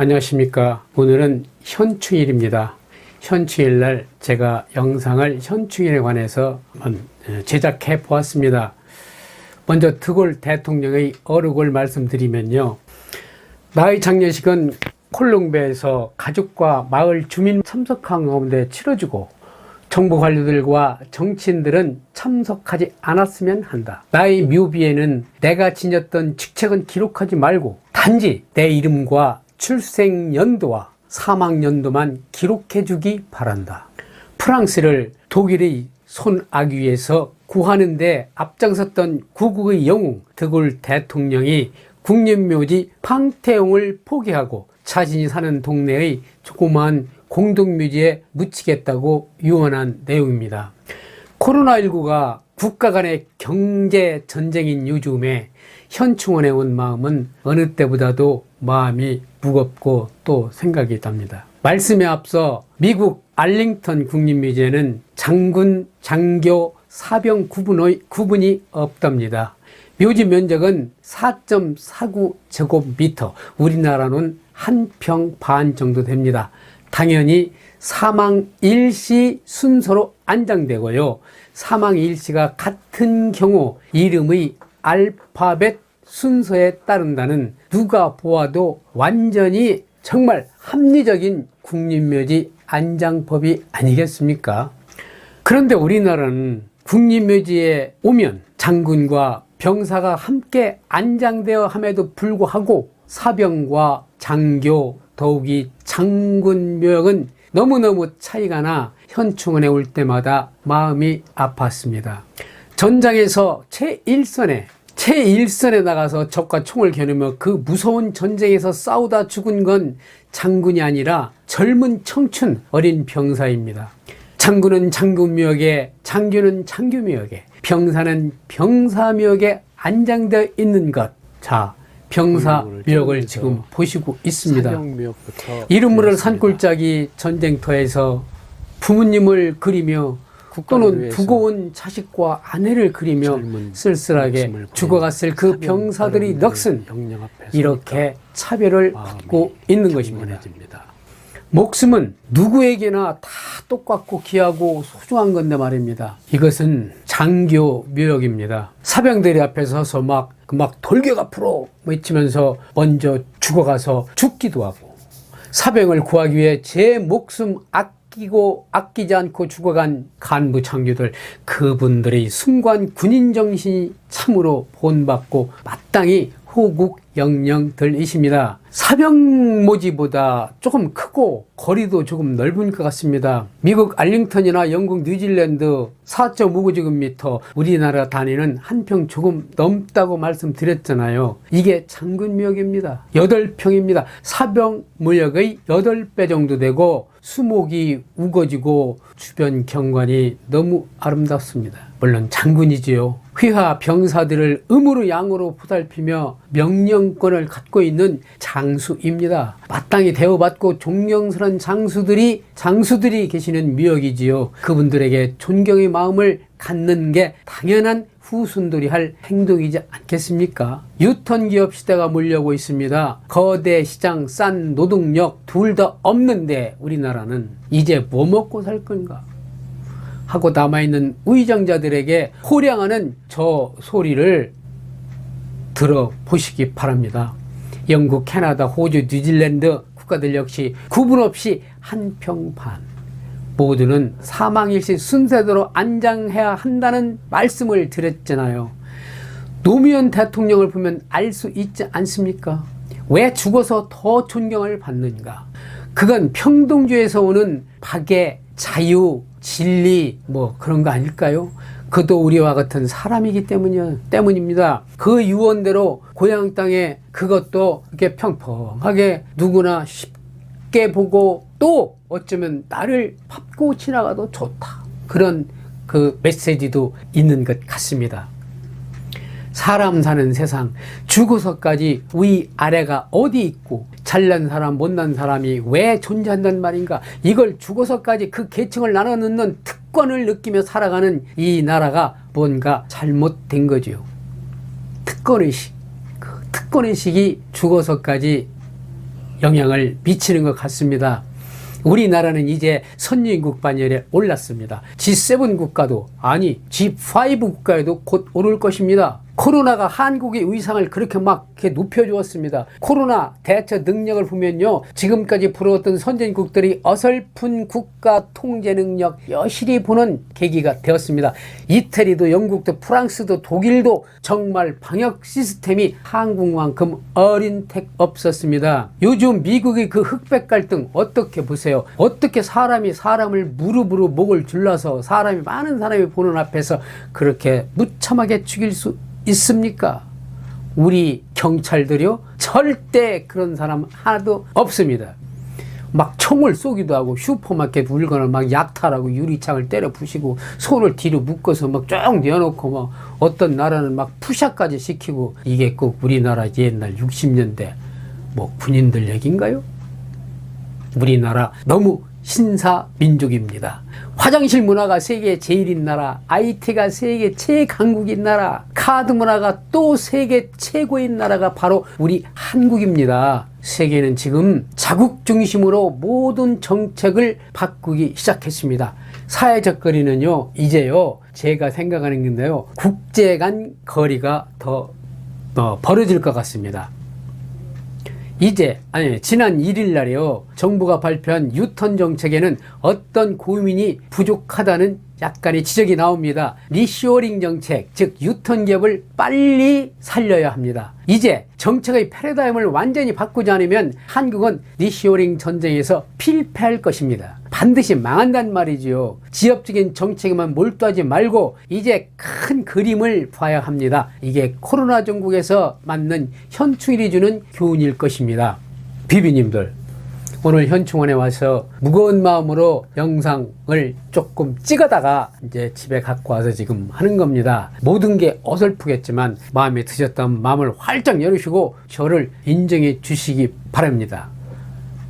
안녕하십니까. 오늘은 현충일입니다. 현충일날 제가 영상을 현충일에 관해서 제작해 보았습니다. 먼저 드골 대통령의 어록을 말씀드리면요. 나의 장례식은 콜롬비아에서 가족과 마을 주민 참석한 가운데 치러지고 정부 관료들과 정치인들은 참석하지 않았으면 한다. 나의 묘비에는 내가 지녔던 직책은 기록하지 말고 단지 내 이름과 출생 연도와 사망 연도만 기록해 주기 바란다. 프랑스를 독일의 손아귀에서 구하는 데 앞장섰던 구국의 영웅 드골 대통령이 국립묘지 팡테옹을 포기하고 자신이 사는 동네의 조그마한 공동묘지에 묻히겠다고 유언한 내용입니다. 코로나19가 국가 간의 경제 전쟁인 요즘에 현충원에 온 마음은 어느 때보다도 마음이 무겁고 또 생각이 납니다. 말씀에 앞서 미국 알링턴 국립묘지에는 장군, 장교, 사병 구분이 없답니다. 묘지 면적은 4.49제곱미터, 우리나라는 한 평 반 정도 됩니다. 당연히 사망일시 순서로 안장되고요. 사망일시가 같은 경우 이름의 알파벳 순서에 따른다는 누가 보아도 완전히 정말 합리적인 국립묘지 안장법이 아니겠습니까? 그런데 우리나라는 국립묘지에 오면 장군과 병사가 함께 안장되어 함에도 불구하고 사병과 장교, 더욱이 장군 묘역은 너무너무 차이가 나 현충원에 올 때마다 마음이 아팠습니다. 전장에서 최일선에 나가서 적과 총을 겨누며 그 무서운 전쟁에서 싸우다 죽은 건 장군이 아니라 젊은 청춘 어린 병사입니다. 장군은 장군묘역에, 장교는 장교묘역에, 병사는 병사묘역에 안장되어 있는 것. 자, 병사묘역을 지금 보시고 있습니다. 이름 모를 산골짜기 전쟁터에서 부모님을 그리며 또는 두고 자식과 아내를 그리며 쓸쓸하게 죽어갔을 그 병사들이 넋은 이렇게 차별을 받고 있는 것입니다. 목숨은 누구에게나 다 똑같고 귀하고 소중한 건데 말입니다. 이것은 장교 묘역입니다. 사병들이 앞에 서서 막 돌격 앞으로 외치면서 먼저 죽어가서 죽기도 하고, 사병을 구하기 위해 제 목숨 아끼지 않고 죽어간 간부 장교들, 그분들의 순관 군인 정신이 참으로 본받고 마땅히 호국 영령들이십니다. 사병 모지보다 조금 크고 거리도 조금 넓은 것 같습니다. 미국 알링턴이나 영국 뉴질랜드 4.59제곱미터, 우리나라 단위는 한 평 조금 넘다고 말씀드렸잖아요. 이게 장군묘역입니다. 8평입니다. 사병 묘역의 8배 정도 되고 수목이 우거지고 주변 경관이 너무 아름답습니다. 물론 장군이지요. 휘하 병사들을 음으로 양으로 보살피며 명령권을 갖고 있는 장수입니다. 마땅히 대우받고 존경스러운 장수들이 계시는 묘역이지요. 그분들에게 존경의 마음을 갖는 게 당연한 후손들이 할 행동이지 않겠습니까? 유턴기업 시대가 몰려오고 있습니다. 거대 시장, 싼 노동력 둘 다 없는데 우리나라는 이제 뭐 먹고 살 건가 하고 남아있는 우의정자들에게 호령하는 저 소리를 들어보시기 바랍니다. 영국, 캐나다, 호주, 뉴질랜드 국가들 역시 구분 없이 한 평 반 모두는 사망일시 순서대로 안장해야 한다는 말씀을 드렸잖아요. 노무현 대통령을 보면 알 수 있지 않습니까? 왜 죽어서 더 존경을 받는가? 그건 평등주의에서 오는 박애, 자유, 진리 그런 거 아닐까요? 그도 우리와 같은 사람이기 때문입니다. 그 유언대로 고향 땅에 그것도 이렇게 평평하게 누구나 쉽게 보고 또 어쩌면 나를 밟고 지나가도 좋다. 그런 그 메시지도 있는 것 같습니다. 사람 사는 세상, 죽어서까지 위아래가 어디 있고 잘난 사람 못난 사람이 왜 존재한단 말인가. 이걸 죽어서까지 그 계층을 나눠 넣는 특권을 느끼며 살아가는 이 나라가 뭔가 잘못된 거지요. 특권의식, 그 특권의식이 죽어서까지 영향을 미치는 것 같습니다. 우리나라는 이제 선진국 반열에 올랐습니다. G7 국가도 아니 G5 국가에도 곧 오를 것입니다. 코로나가 한국의 위상을 그렇게 막 이렇게 높여주었습니다. 코로나 대처 능력을 보면요, 지금까지 부러웠던 선진국들이 어설픈 국가 통제 능력 여실히 보는 계기가 되었습니다. 이태리도 영국도 프랑스도 독일도 정말 방역 시스템이 한국만큼 어린 택 없었습니다. 요즘 미국의 그 흑백 갈등 어떻게 보세요? 어떻게 사람이 사람을 무릎으로 목을 둘러서 많은 사람이 보는 앞에서 그렇게 무참하게 죽일 수 있습니까? 우리 경찰들이요, 절대 그런 사람 하나도 없습니다. 막 총을 쏘기도 하고 슈퍼마켓 물건을 막 약탈하고 유리창을 때려 부시고 손을 뒤로 묶어서 막 쭉 내어놓고 막 어떤 나라는 막 푸샷까지 시키고, 이게 꼭 우리나라 옛날 60년대 뭐 군인들 얘기인가요? 우리나라 너무 신사민족입니다. 화장실 문화가 세계 제일인 나라, IT가 세계 최강국인 나라, 카드 문화가 또 세계 최고인 나라가 바로 우리 한국입니다. 세계는 지금 자국 중심으로 모든 정책을 바꾸기 시작했습니다. 사회적 거리는요, 이제요, 제가 생각하는 건데요, 국제 간 거리가 더 벌어질 것 같습니다. 지난 1일 날에요, 정부가 발표한 유턴 정책에는 어떤 고민이 부족하다는 약간의 지적이 나옵니다. 리쇼어링 정책, 즉 유턴 기업을 빨리 살려야 합니다. 이제 정책의 패러다임을 완전히 바꾸지 않으면 한국은 리쇼어링 전쟁에서 필패할 것입니다. 반드시 망한단 말이지요. 지역적인 정책에만 몰두하지 말고 이제 큰 그림을 봐야 합니다. 이게 코로나 전국에서 맞는 현충일이 주는 교훈일 것입니다. 비비님들, 오늘 현충원에 와서 무거운 마음으로 영상을 조금 찍어다가 이제 집에 갖고 와서 지금 하는 겁니다. 모든 게 어설프겠지만 마음에 드셨다면 마음을 활짝 열으시고 저를 인정해 주시기 바랍니다.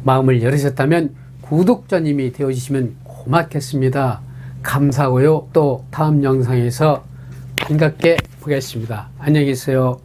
마음을 열으셨다면 구독자님이 되어주시면 고맙겠습니다. 감사하고요. 또 다음 영상에서 반갑게 보겠습니다. 안녕히 계세요.